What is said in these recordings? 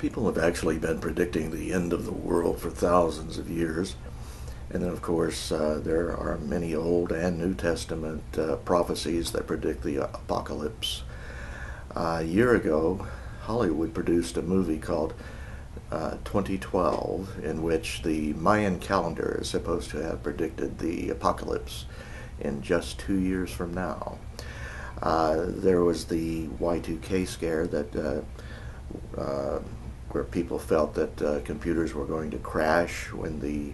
People have actually been predicting the end of the world for thousands of years. And then, of course, there are many Old and New Testament prophecies that predict the apocalypse. A year ago, Hollywood produced a movie called 2012, in which the Mayan calendar is supposed to have predicted the apocalypse in just 2 years from now. There was the Y2K scare that where people felt that computers were going to crash when the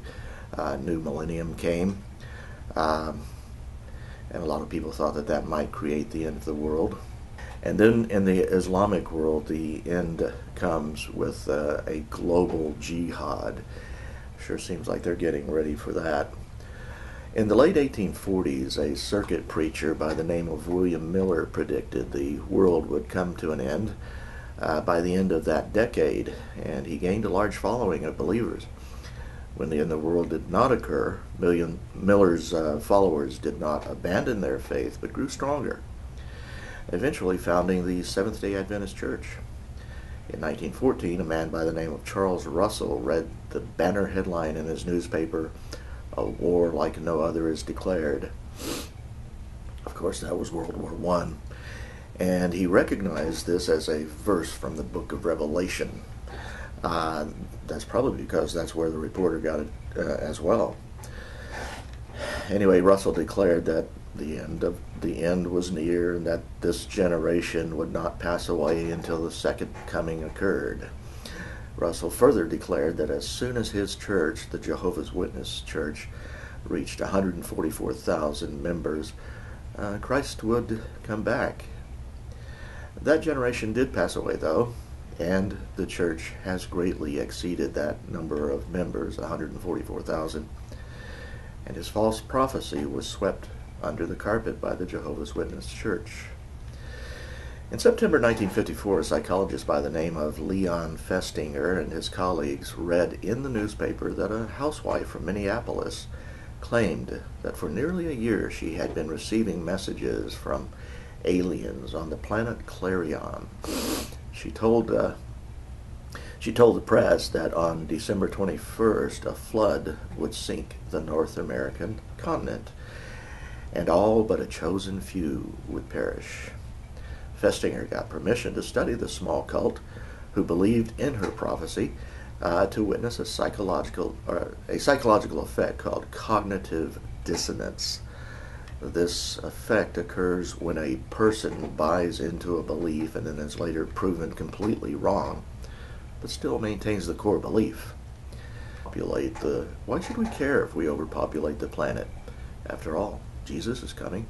new millennium came. And a lot of people thought that that might create the end of the world. And then in the Islamic world, the end comes with a global jihad. Sure seems like they're getting ready for that. In the late 1840s, a circuit preacher by the name of William Miller predicted the world would come to an end by the end of that decade, and he gained a large following of believers. When the end of the world did not occur, Miller's followers did not abandon their faith, but grew stronger, eventually founding the Seventh-day Adventist Church. In 1914, a man by the name of Charles Russell read the banner headline in his newspaper, "A war like no other is declared." Of course, that was World War I. And he recognized this as a verse from the book of Revelation. That's probably because that's where the reporter got it as well. Anyway, Russell declared that the end was near, and that this generation would not pass away until the second coming occurred. Russell further declared that as soon as his church, the Jehovah's Witness Church, reached 144,000 members, Christ would come back. That generation did pass away, though, and the church has greatly exceeded that number of members, 144,000, and his false prophecy was swept under the carpet by the Jehovah's Witness Church. In September 1954, a psychologist by the name of Leon Festinger and his colleagues read in the newspaper that a housewife from Minneapolis claimed that for nearly a year she had been receiving messages from aliens on the planet Clarion. She told the press that on December 21st, a flood would sink the North American continent, and all but a chosen few would perish. Festinger got permission to study the small cult, who believed in her prophecy, to witness a psychological effect called cognitive dissonance. This effect occurs when a person buys into a belief and then is later proven completely wrong, but still maintains the core belief. Why should we care if we overpopulate the planet? After all, Jesus is coming.